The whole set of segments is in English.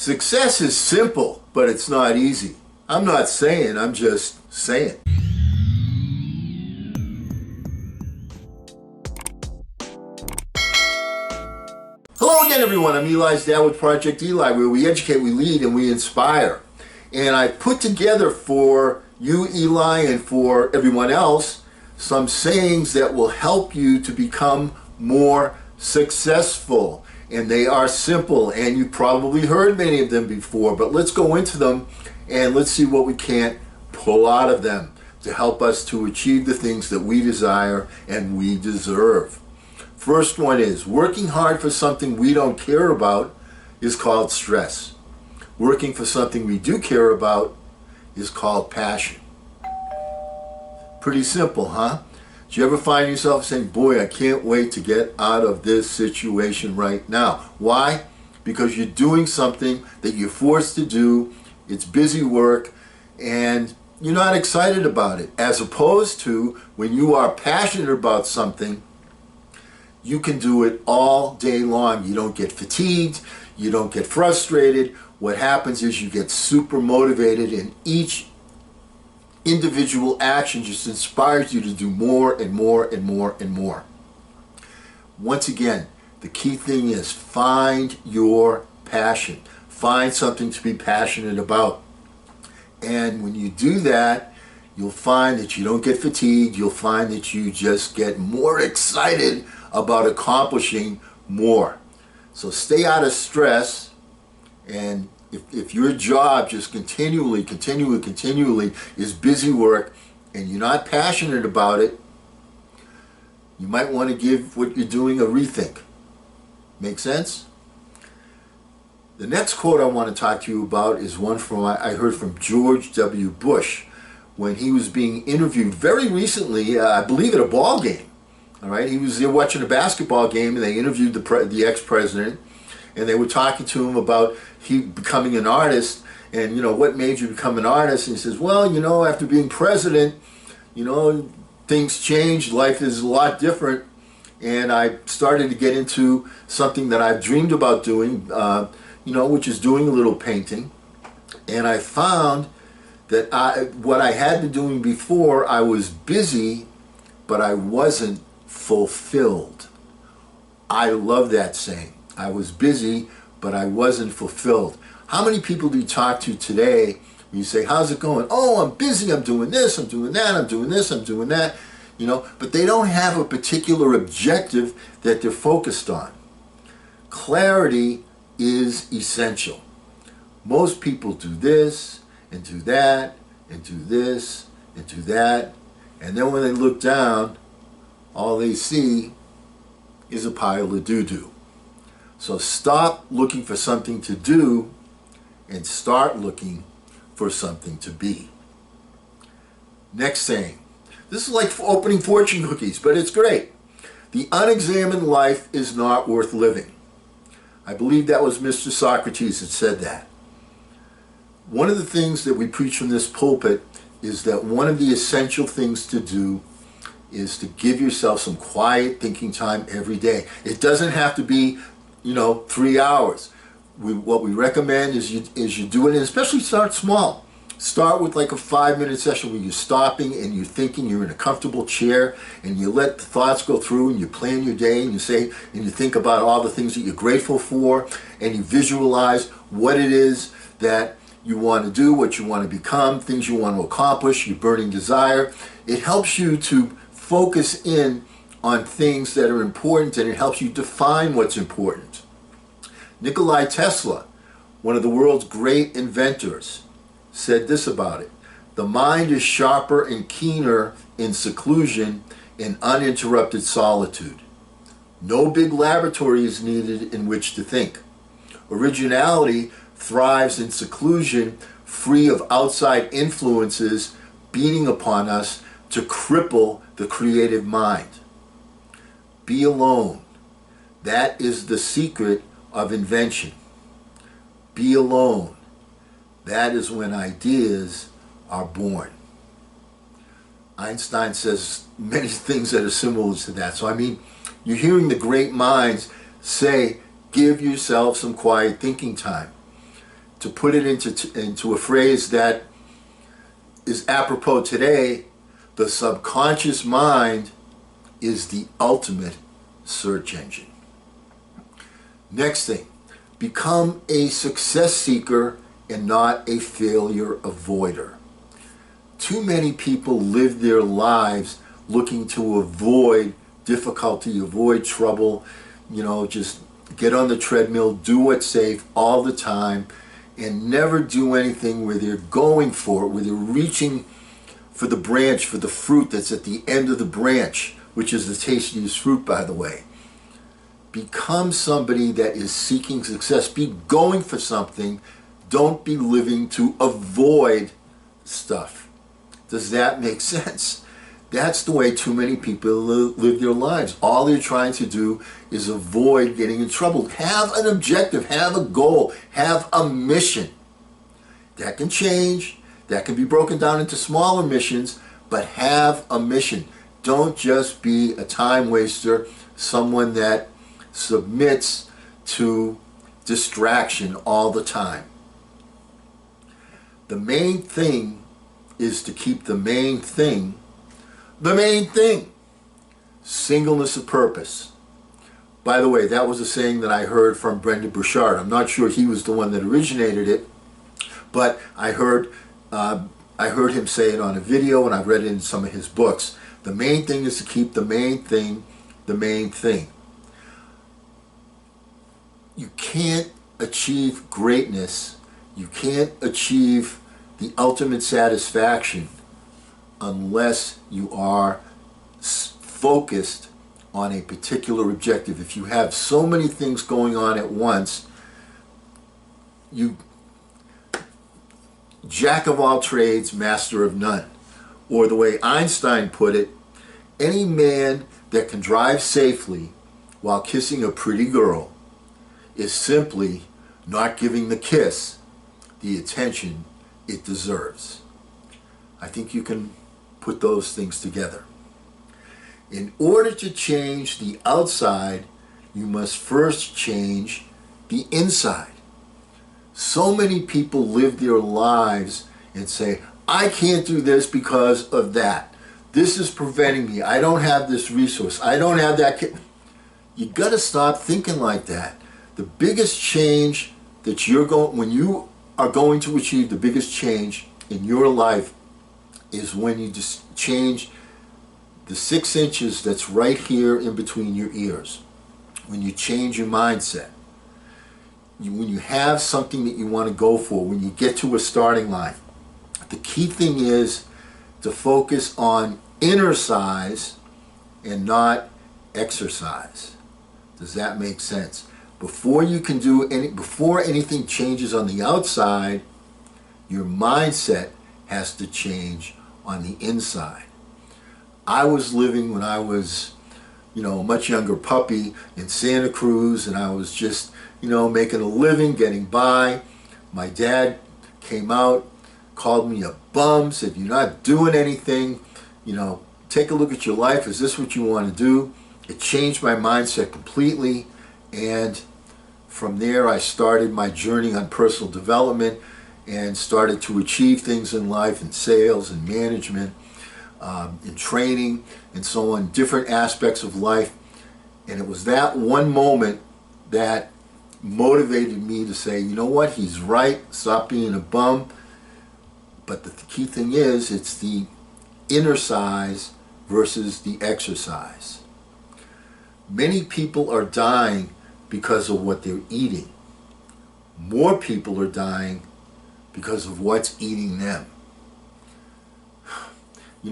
Success is simple, but it's not easy. I'm not saying, I'm just saying. Hello again, everyone. I'm Eli's dad with Project Eli, where we educate, we lead, and we inspire. And I put together for you, Eli, and for everyone else, some sayings that will help you to become more successful. And they are simple, and you probably heard many of them before, but let's go into them and let's see what we can't pull out of them to help us to achieve the things that we desire and we deserve. First one is, working hard for something we don't care about is called stress. Working for something we do care about is called passion. Pretty simple, huh? Do you ever find yourself saying, boy, I can't wait to get out of this situation right now? Why? Because you're doing something that you're forced to do, it's busy work, and you're not excited about it. As opposed to when you are passionate about something, you can do it all day long. You don't get fatigued, you don't get frustrated. What happens is you get super motivated, and each individual action just inspires you to do more and more and more and more. Once again, the key thing is find your passion. Find something to be passionate about. And when you do that, you'll find that you don't get fatigued. You'll find that you just get more excited about accomplishing more. So stay out of stress, and if your job just continually is busy work and you're not passionate about it, you might want to give what you're doing a rethink. Make sense? The next quote I want to talk to you about is one from I heard from George W. Bush when he was being interviewed very recently, I believe at a ball game. All right, he was there watching a basketball game, and they interviewed the ex-president, and they were talking to him about he becoming an artist, and what made you become an artist? And he says, well, after being president, things changed, life is a lot different, and I started to get into something that I've dreamed about doing, which is doing a little painting, and I found that what I had been doing before, I was busy, but I wasn't fulfilled. I love that saying. I was busy, but I wasn't fulfilled. How many people do you talk to today when you say, how's it going? Oh, I'm busy, I'm doing this, I'm doing that, I'm doing this, I'm doing that, but they don't have a particular objective that they're focused on. Clarity is essential. Most people do this, and do that, and do this, and do that, and then when they look down, all they see is a pile of doo-doo. So stop looking for something to do and start looking for something to be. Next saying. This is like opening fortune cookies, but it's great. The unexamined life is not worth living. I believe that was Mr. Socrates that said that. One of the things that we preach from this pulpit is that one of the essential things to do is to give yourself some quiet thinking time every day. It doesn't have to be 3 hours. What we recommend is you do it, and especially start small. Start with like a 5-minute session where you're stopping and you're thinking, you're in a comfortable chair, and you let the thoughts go through, and you plan your day, and you think about all the things that you're grateful for, and you visualize what it is that you want to do, what you want to become, things you want to accomplish, your burning desire. It helps you to focus in on things that are important, and it helps you define what's important. Nikola Tesla, one of the world's great inventors, said this about it: the mind is sharper and keener in seclusion and uninterrupted solitude. No big laboratory is needed in which to think. Originality thrives in seclusion, free of outside influences beating upon us to cripple the creative mind. Be alone. That is the secret of invention. Be alone. That is when ideas are born. Einstein says many things that are similar to that. So you're hearing the great minds say, give yourself some quiet thinking time. to put it into a phrase that is apropos today, the subconscious mind is the ultimate search engine. Next thing, become a success seeker and not a failure avoider. Too many people live their lives looking to avoid difficulty, avoid trouble, just get on the treadmill, do what's safe all the time, and never do anything where they're going for it, where they're reaching for the branch, for the fruit that's at the end of the branch, which is the tastiest fruit, by the way. Become somebody that is seeking success. Be going for something. Don't be living to avoid stuff. Does that make sense? That's the way too many people live their lives. All they're trying to do is avoid getting in trouble. Have an objective, have a goal, have a mission. That can change, that can be broken down into smaller missions, but have a mission. Don't just be a time waster, someone that submits to distraction all the time. The main thing is to keep the main thing the main thing. Singleness of purpose. By the way, that was a saying that I heard from Brendan Burchard. I'm not sure he was the one that originated it, but I heard him say it on a video, and I've read it in some of his books. The main thing is to keep the main thing the main thing. You can't achieve greatness, you can't achieve the ultimate satisfaction unless you are focused on a particular objective. If you have so many things going on at once, you jack of all trades, master of none. Or the way Einstein put it, any man that can drive safely while kissing a pretty girl is simply not giving the kiss the attention it deserves. I think you can put those things together. In order to change the outside, you must first change the inside. So many people live their lives and say, I can't do this because of that. This is preventing me. I don't have this resource. I don't have that. You got to stop thinking like that. The biggest change that when you are going to achieve the biggest change in your life is when you just change the 6 inches that's right here in between your ears. When you change your mindset. When you have something that you want to go for, when you get to a starting line. The key thing is to focus on inner size and not exercise. Does that make sense? Before anything changes on the outside, your mindset has to change on the inside. I was living when I was, a much younger puppy in Santa Cruz, and I was just, making a living, getting by. My dad came out, called me a bum, said, you're not doing anything, take a look at your life. Is this what you want to do? It changed my mindset completely, and from there I started my journey on personal development and started to achieve things in life, in sales and management, in training and so on, different aspects of life. And it was that one moment that motivated me to say, you know what, he's right, stop being a bum. But the key thing is, it's the inner size versus the exercise. Many people are dying because of what they're eating. More people are dying because of what's eating them.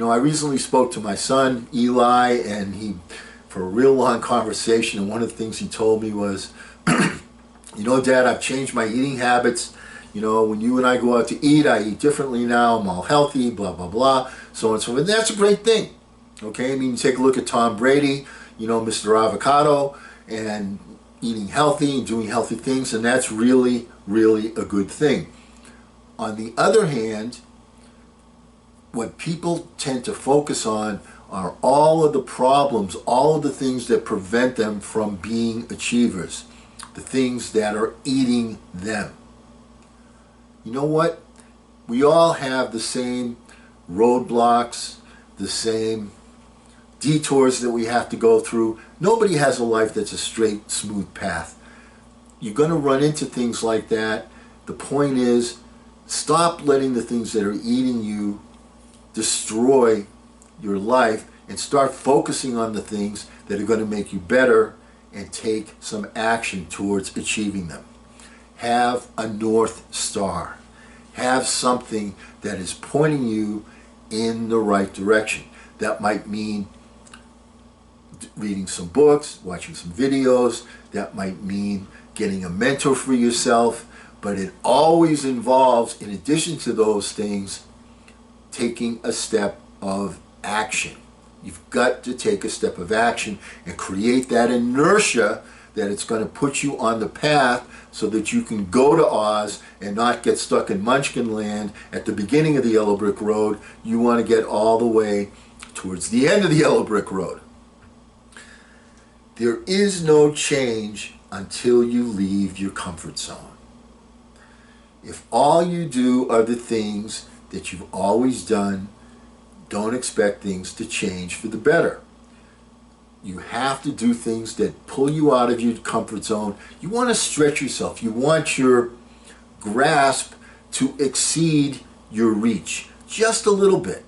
I recently spoke to my son, Eli, and for a real long conversation, and one of the things he told me was, Dad, I've changed my eating habits. When you and I go out to eat, I eat differently now. I'm all healthy, blah, blah, blah, so on and so forth. And that's a great thing. Okay, you take a look at Tom Brady, Mr. Avocado, and eating healthy and doing healthy things, and that's really, really a good thing. On the other hand, what people tend to focus on are all of the problems, all of the things that prevent them from being achievers, the things that are eating them. you know what? We all have the same roadblocks, the same detours that we have to go through. Nobody has a life that's a straight, smooth path. You're going to run into things like that. The point is, stop letting the things that are eating you destroy your life and start focusing on the things that are going to make you better and take some action towards achieving them. Have a North Star. Have something that is pointing you in the right direction. That might mean reading some books, watching some videos. That might mean getting a mentor for yourself. But it always involves, in addition to those things, taking a step of action. You've got to take a step of action and create that inertia that it's going to put you on the path so that you can go to Oz and not get stuck in Munchkin Land at the beginning of the Yellow Brick Road. You want to get all the way towards the end of the Yellow Brick Road. There is no change until you leave your comfort zone. If all you do are the things that you've always done, don't expect things to change for the better. You have to do things that pull you out of your comfort zone. You want to stretch yourself. You want your grasp to exceed your reach just a little bit.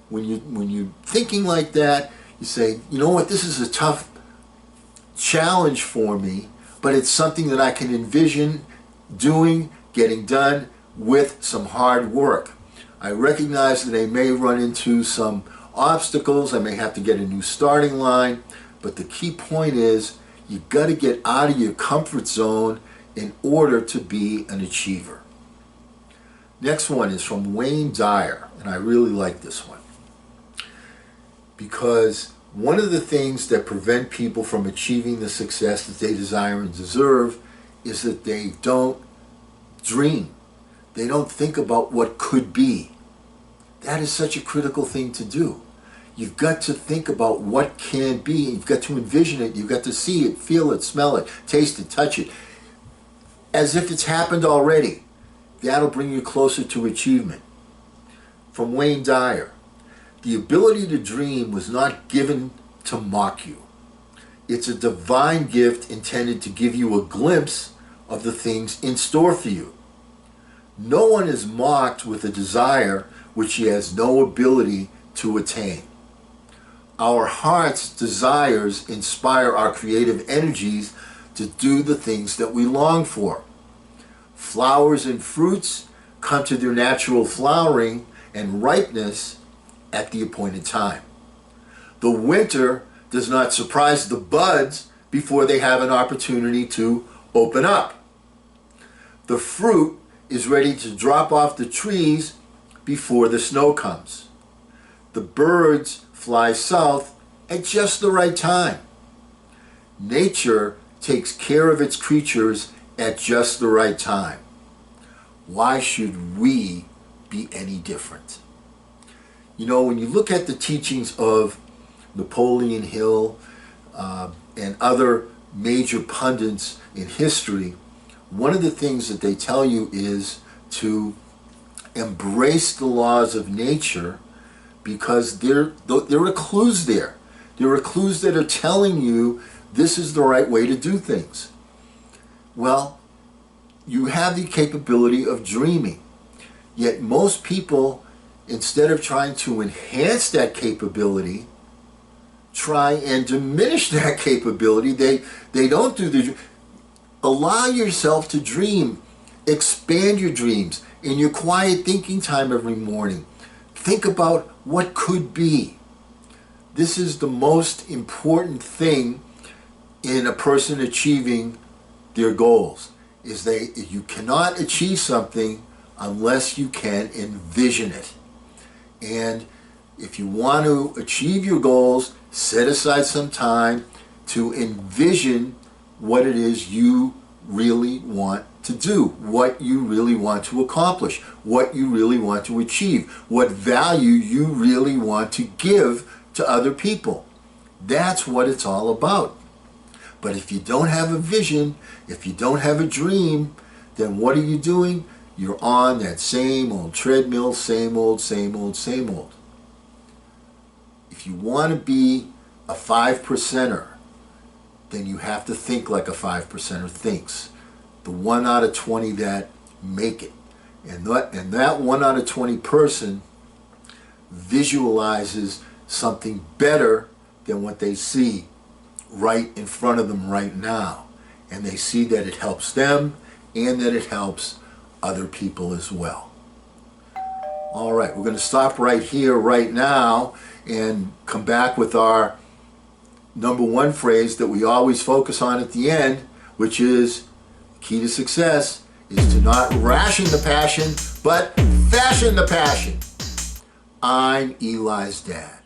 When you're thinking like that, you say, you know what, this is a tough challenge for me, but it's something that I can envision doing, getting done with some hard work. I recognize that I may run into some obstacles. I may have to get a new starting line, but the key point is you got to get out of your comfort zone in order to be an achiever. Next one is from Wayne Dyer, and I really like this one because one of the things that prevent people from achieving the success that they desire and deserve is that they don't dream. They don't think about what could be. That is such a critical thing to do. You've got to think about what can be. You've got to envision it. You've got to see it, feel it, smell it, taste it, touch it, as if it's happened already. That'll bring you closer to achievement. From Wayne Dyer, the ability to dream was not given to mock you. It's a divine gift intended to give you a glimpse of the things in store for you. No one is mocked with a desire which he has no ability to attain. Our heart's desires inspire our creative energies to do the things that we long for. Flowers and fruits come to their natural flowering and ripeness at the appointed time. The winter does not surprise the buds before they have an opportunity to open up. The fruit is ready to drop off the trees before the snow comes. The birds fly south at just the right time. Nature takes care of its creatures at just the right time. Why should we be any different? You know, when you look at the teachings of Napoleon Hill and other major pundits in history, one of the things that they tell you is to embrace the laws of nature because there are clues there. There are clues that are telling you this is the right way to do things. Well, you have the capability of dreaming. Yet most people, instead of trying to enhance that capability, try and diminish that capability. They don't do the... Allow yourself to dream. Expand your dreams. In your quiet thinking time every morning, think about what could be. This is the most important thing in a person achieving their goals. You cannot achieve something unless you can envision it. And if you want to achieve your goals, set aside some time to envision what it is you really want to do, what you really want to accomplish, what you really want to achieve, what value you really want to give to other people. That's what it's all about. But if you don't have a vision, if you don't have a dream, then what are you doing? you're on that same old treadmill, same old, same old, same old. If you want to be a 5%er, then you have to think like a 5%er thinks. The 1 out of 20 that make it. And that 1 out of 20 person visualizes something better than what they see right in front of them right now. And they see that it helps them and that it helps other people as well. All right, we're going to stop right here right now and come back with our number one phrase that we always focus on at the end, which is key to success is to not ration the passion, but fashion the passion. I'm Eli's dad.